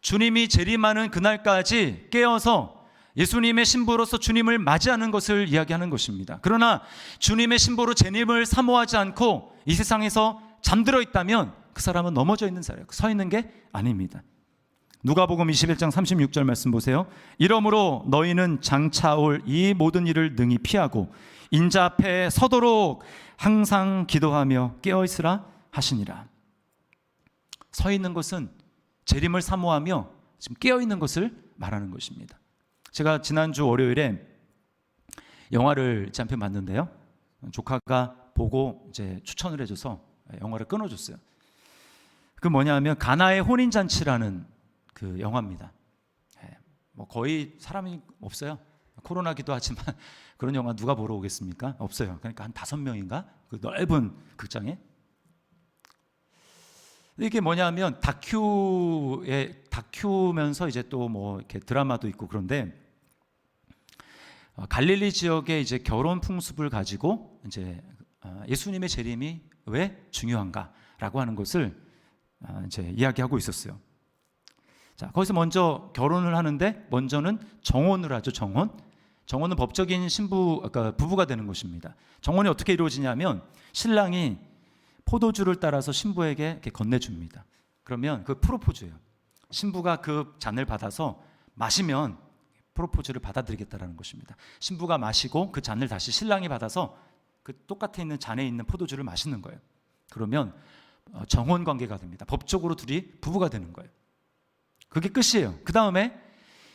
주님이 재림하는 그날까지 깨어서 예수님의 신부로서 주님을 맞이하는 것을 이야기하는 것입니다. 그러나 주님의 신부로 재림을 사모하지 않고 이 세상에서 잠들어 있다면 그 사람은 넘어져 있는 사람이에요. 서 있는 게 아닙니다. 누가복음 21장 36절 말씀 보세요. 이러므로 너희는 장차 올 이 모든 일을 능히 피하고 인자 앞에 서도록 항상 기도하며 깨어 있으라 하시니라. 서 있는 것은 재림을 사모하며 지금 깨어 있는 것을 말하는 것입니다. 제가 지난주 월요일에 영화를 한 편 봤는데요. 조카가 보고 이제 추천을 해줘서 영화를 끊어줬어요. 그 뭐냐면 가나의 혼인잔치라는 그 영화입니다. 뭐 거의 사람이 없어요. 코로나기도 하지만 그런 영화 누가 보러 오겠습니까? 없어요. 그러니까 한 5명인가? 그 넓은 극장에. 이게 뭐냐면 다큐면서 이제 또 뭐 이렇게 드라마도 있고 그런데 갈릴리 지역의 이제 결혼 풍습을 가지고 이제 예수님의 재림이 왜 중요한가라고 하는 것을 이제 이야기하고 있었어요. 자, 거기서 먼저 결혼을 하는데 먼저는 정혼을 하죠. 정혼은 법적인 그러니까 부부가 되는 것입니다. 정혼이 어떻게 이루어지냐면 신랑이 포도주를 따라서 신부에게 이렇게 건네줍니다. 그러면 그 프로포즈예요. 신부가 그 잔을 받아서 마시면 프로포즈를 받아들이겠다라는 것입니다. 신부가 마시고 그 잔을 다시 신랑이 받아서 그 똑같이 있는 잔에 있는 포도주를 마시는 거예요. 그러면 정혼 관계가 됩니다. 법적으로 둘이 부부가 되는 거예요. 그게 끝이에요. 그 다음에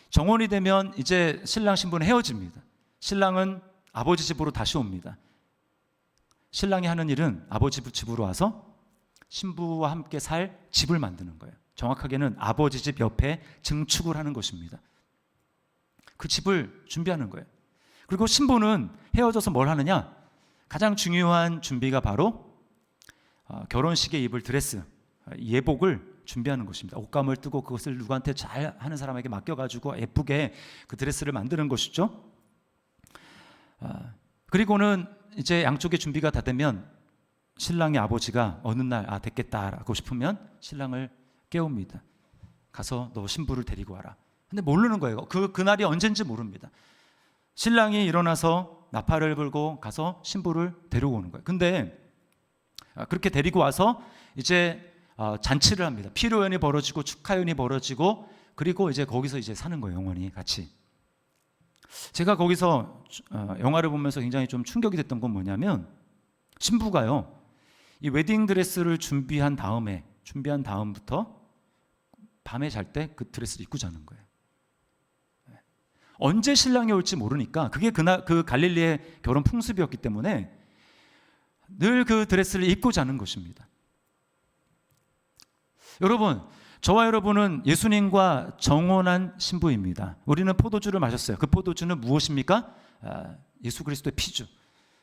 정혼이 되면 이제 신랑 신부는 헤어집니다. 신랑은 아버지 집으로 다시 옵니다. 신랑이 하는 일은 아버지 집으로 와서 신부와 함께 살 집을 만드는 거예요. 정확하게는 아버지 집 옆에 증축을 하는 것입니다. 그 집을 준비하는 거예요. 그리고 신부는 헤어져서 뭘 하느냐? 가장 중요한 준비가 바로 결혼식에 입을 드레스, 예복을 준비하는 것입니다. 옷감을 뜨고 그것을 누구한테 잘 하는 사람에게 맡겨가지고 예쁘게 그 드레스를 만드는 것이죠. 그리고는 이제 양쪽의 준비가 다 되면 신랑의 아버지가 어느 날 됐겠다라고 싶으면 신랑을 깨웁니다. 가서 너 신부를 데리고 와라. 근데 모르는 거예요. 그날이 언젠지 모릅니다. 신랑이 일어나서 나팔을 불고 가서 신부를 데리고 오는 거예요. 근데 그렇게 데리고 와서 이제 잔치를 합니다. 피로연이 벌어지고 축하연이 벌어지고 그리고 이제 거기서 이제 사는 거예요. 영원히 같이. 제가 거기서 영화를 보면서 굉장히 좀 충격이 됐던 건 뭐냐면 신부가요. 이 웨딩 드레스를 준비한 다음부터 밤에 잘 때 그 드레스를 입고 자는 거예요. 언제 신랑이 올지 모르니까 그게 그 갈릴리의 결혼 풍습이었기 때문에 늘 그 드레스를 입고 자는 것입니다. 여러분, 저와 여러분은 예수님과 정혼한 신부입니다. 우리는 포도주를 마셨어요. 그 포도주는 무엇입니까? 예수 그리스도의 피주.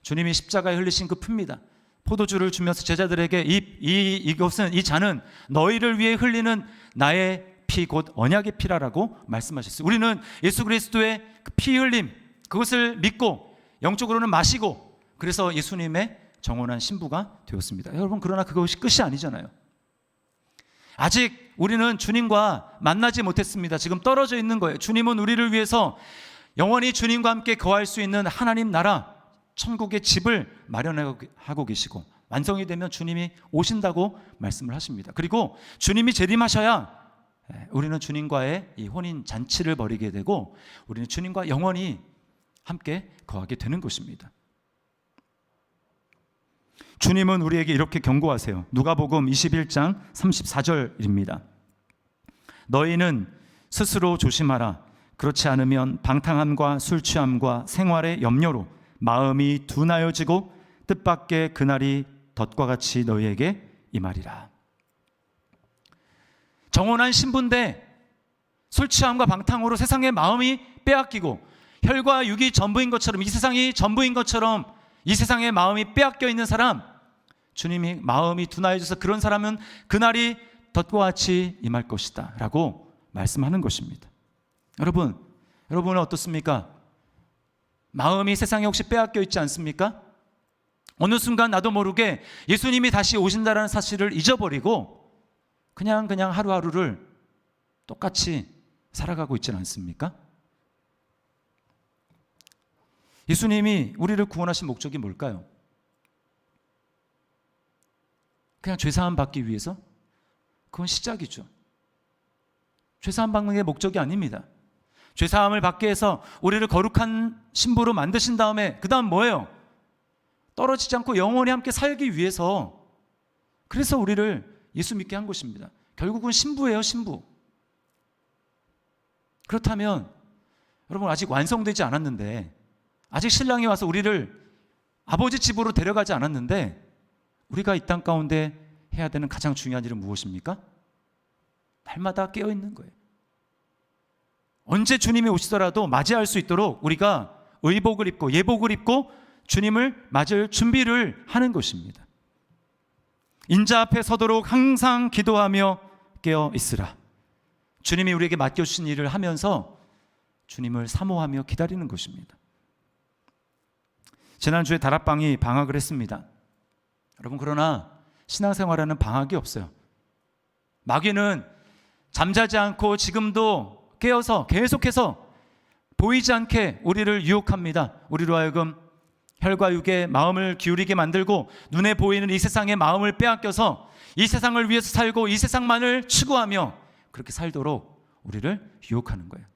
주님이 십자가에 흘리신 그 피입니다. 포도주를 주면서 제자들에게 이 잔은 너희를 위해 흘리는 나의 피 곧 언약의 피라라고 말씀하셨어요. 우리는 예수 그리스도의 그 피 흘림 그것을 믿고 영적으로는 마시고 그래서 예수님의 정혼한 신부가 되었습니다. 여러분, 그러나 그것이 끝이 아니잖아요. 아직 우리는 주님과 만나지 못했습니다. 지금 떨어져 있는 거예요. 주님은 우리를 위해서 영원히 주님과 함께 거할 수 있는 하나님 나라 천국의 집을 마련하고 계시고 완성이 되면 주님이 오신다고 말씀을 하십니다. 그리고 주님이 재림하셔야 우리는 주님과의 이 혼인 잔치를 벌이게 되고 우리는 주님과 영원히 함께 거하게 되는 것입니다. 주님은 우리에게 이렇게 경고하세요. 누가복음 21장 34절입니다. 너희는 스스로 조심하라. 그렇지 않으면 방탕함과 술 취함과 생활의 염려로 마음이 둔하여지고 뜻밖의 그날이 덫과 같이 너희에게 임하리라. 정혼한 신부인데 술 취함과 방탕으로 세상의 마음이 빼앗기고 혈과 육이 전부인 것처럼 이 세상이 전부인 것처럼 이 세상의 마음이 빼앗겨 있는 사람, 주님이 마음이 둔하여져서 그런 사람은 그날이 덫과 같이 임할 것이다 라고 말씀하는 것입니다. 여러분은 어떻습니까? 마음이 세상에 혹시 빼앗겨 있지 않습니까? 어느 순간 나도 모르게 예수님이 다시 오신다는 사실을 잊어버리고 그냥 하루하루를 똑같이 살아가고 있지는 않습니까? 예수님이 우리를 구원하신 목적이 뭘까요? 그냥 죄사함 받기 위해서? 그건 시작이죠. 죄사함 받는 게 목적이 아닙니다. 죄사함을 받기 위해서 우리를 거룩한 신부로 만드신 다음에 그 다음 뭐예요? 떨어지지 않고 영원히 함께 살기 위해서, 그래서 우리를 예수 믿게 한 것입니다. 결국은 신부예요, 신부. 그렇다면 여러분, 아직 완성되지 않았는데, 아직 신랑이 와서 우리를 아버지 집으로 데려가지 않았는데, 우리가 이 땅 가운데 해야 되는 가장 중요한 일은 무엇입니까? 날마다 깨어있는 거예요. 언제 주님이 오시더라도 맞이할 수 있도록 우리가 의복을 입고 예복을 입고 주님을 맞을 준비를 하는 것입니다. 인자 앞에 서도록 항상 기도하며 깨어 있으라. 주님이 우리에게 맡겨주신 일을 하면서 주님을 사모하며 기다리는 것입니다. 지난주에 다락방이 방학을 했습니다. 여러분, 그러나 신앙생활에는 방학이 없어요. 마귀는 잠자지 않고 지금도 깨어서 계속해서 보이지 않게 우리를 유혹합니다. 우리로 하여금 혈과 육의 마음을 기울이게 만들고 눈에 보이는 이 세상의 마음을 빼앗겨서 이 세상을 위해서 살고 이 세상만을 추구하며 그렇게 살도록 우리를 유혹하는 거예요.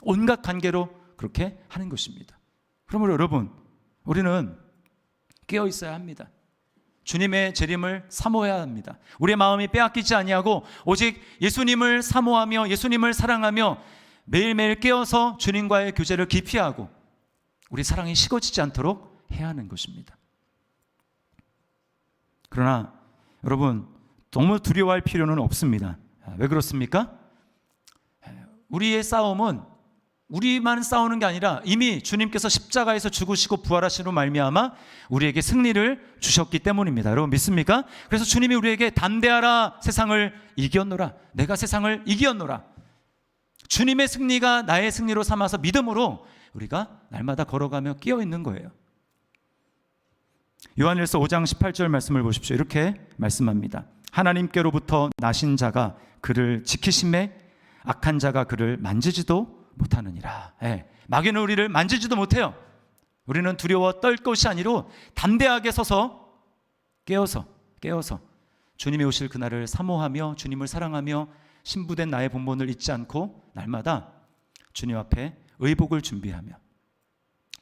온갖 관계로 그렇게 하는 것입니다. 그러므로 여러분, 우리는 깨어 있어야 합니다. 주님의 재림을 사모해야 합니다. 우리의 마음이 빼앗기지 아니하고 오직 예수님을 사모하며 예수님을 사랑하며 매일매일 깨어서 주님과의 교제를 깊이 하고 우리 사랑이 식어지지 않도록 해야 하는 것입니다. 그러나 여러분, 너무 두려워할 필요는 없습니다. 왜 그렇습니까? 우리의 싸움은 우리만 싸우는 게 아니라 이미 주님께서 십자가에서 죽으시고 부활하시로 말미암아 우리에게 승리를 주셨기 때문입니다. 여러분 믿습니까? 그래서 주님이 우리에게 담대하라, 세상을 이겼노라, 내가 세상을 이겼노라. 주님의 승리가 나의 승리로 삼아서 믿음으로 우리가 날마다 걸어가며 끼어 있는 거예요. 요한일서 5장 18절 말씀을 보십시오. 이렇게 말씀합니다. 하나님께로부터 나신 자가 그를 지키심에 악한 자가 그를 만지지도 못하느니라. 마귀는 우리를 만지지도 못해요. 우리는 두려워 떨 것이 아니로 담대하게 서서 깨어서 주님이 오실 그날을 사모하며 주님을 사랑하며 신부된 나의 본분을 잊지 않고 날마다 주님 앞에 의복을 준비하며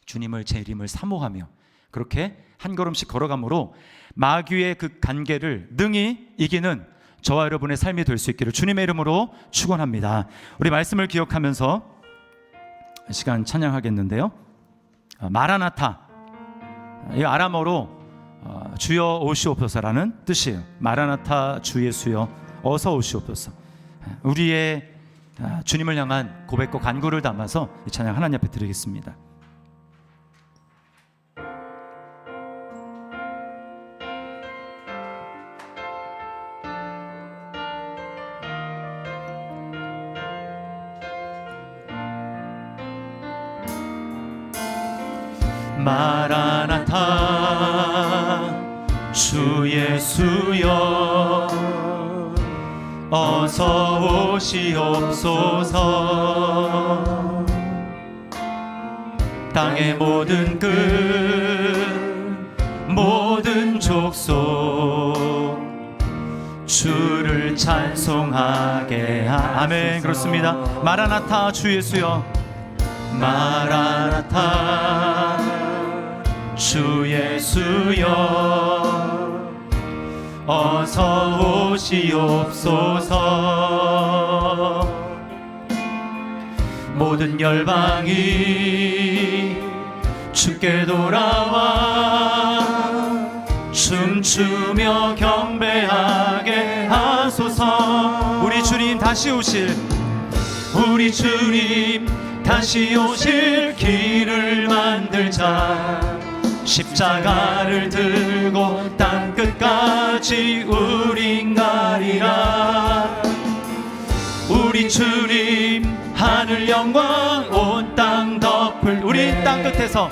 주님을 재림을 사모하며 그렇게 한 걸음씩 걸어가므로 마귀의 그 간계를 능히 이기는 저와 여러분의 삶이 될 수 있기를 주님의 이름으로 축원합니다. 우리 말씀을 기억하면서 시간 찬양하겠는데요. 마라나타, 이 아람어로 주여 오시옵소서라는 뜻이에요. 마라나타, 주 예수여 어서 오시옵소서. 우리의 주님을 향한 고백과 간구를 담아서 이 찬양 하나님 앞에 드리겠습니다. 마라나타, 주 예수여 어서 오시옵소서. 땅의 모든 끝, 모든 족속 주를 찬송하게 하소서. 아멘. 그렇습니다. 마라나타, 주 예수여 마라나타, 주 예수여 어서 오시옵소서. 모든 열방이 주께 돌아와 춤추며 경배하게 하소서. 우리 주님 다시 오실, 우리 주님 다시 오실 길을 만들자. 십자가를 들고 땅끝까지 우린 가리라. 우리 주님 하늘 영광 온 땅 덮을. 우린 땅끝에서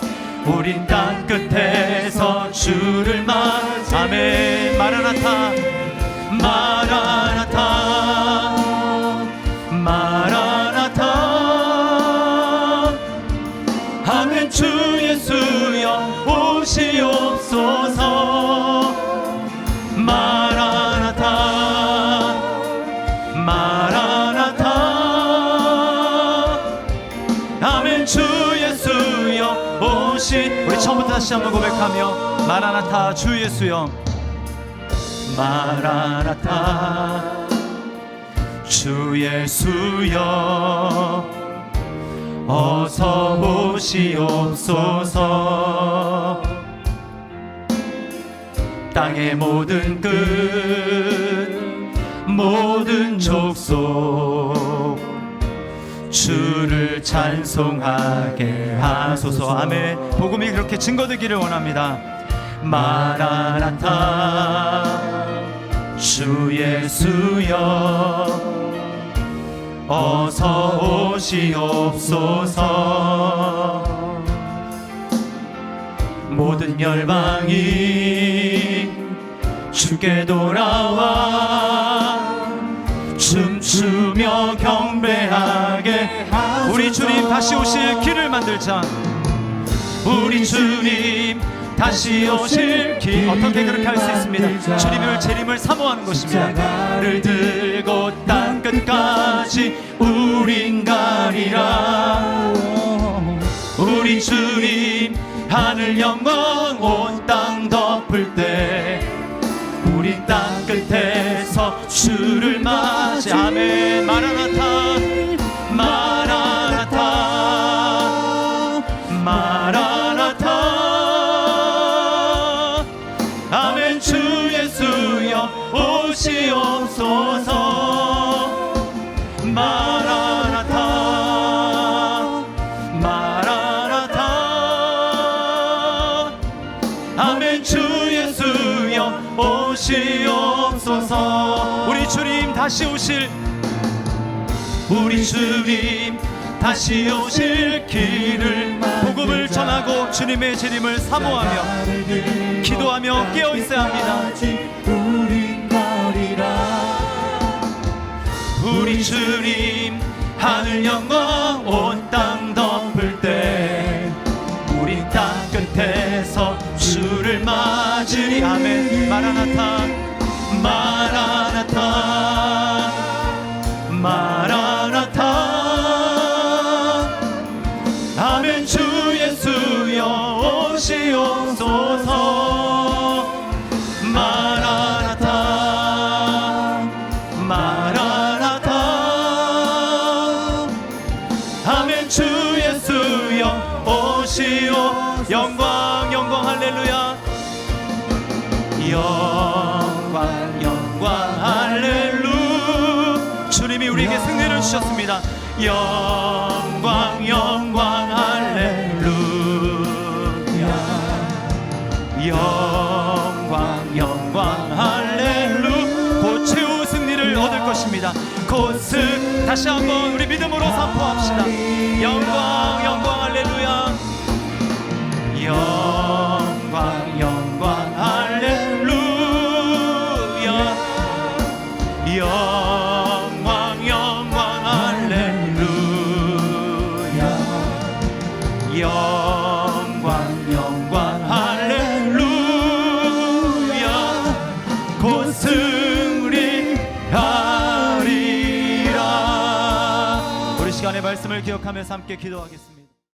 주를 맞이. 아멘. 마라나타, 마라나타, 마라나타. 아멘. 주 예수여 오시옵소서. 마라나타, 마라나타. 오신 우리 처음부터 다시 한번 고백하며 마라나타 주 예수여 마라나타 주 예수여 어서 오시옵소서 땅의 모든 끝 모든 족속 주를 찬송하게 하소서. 아멘. 복음이 그렇게 증거되기를 원합니다. 마라나타 주 예수여 어서 오시옵소서 모든 열방이 주께 돌아와 춤추며 경배하게 우리 주님 다시 오실 길을 만들자. 우리 주님 다시 오실 길. 어떻게 그렇게 할 수 있습니다. 주님을 재림을 사모하는 것입니다. 나를 들고 땅 끝까지 우린 가리라. 우리 주님 하늘 영광 온 땅 덮을 때 우리 땅 끝에서 주를 맞이. 아멘. 마라나타 마라나타 마라나타 아멘. 주 예수여 오시옵소서 마라나타 마라나타 아멘. 주 예수여 오시옵소서. 우리 주님 다시 오실 우리 주님 다시 오실 길을 복음을 전하고 주님의 재림을 사모하며 기도하며 깨어 있어야 합니다. 우리 주님 하늘 영광 온 땅 덮을 때 우리 땅 끝에서 주를 맞으리. 아멘. 마라나타 마라나타 마라나타 아멘. 주 예수여 오시옵소서 마라나타 마라나타 아멘. 주 예수여 오시오. 영광 영광 할렐루야. 영광 영광 할렐루. 주님이 우리에게 승리를 주셨습니다. 영광 영광 할렐루야. 영광 영광 할렐루. 곧 최후 승리를 얻을 것입니다. 곧 다시 한번 우리 믿음으로 선포합시다. 영광 영광 할렐루야. 영광 영광 할렐루야. 영광 영광 할렐루야. 영광 영광 할렐루야. 곧 승리하리라. 우리 시간의 말씀을 기억하면서 함께 기도하겠습니다.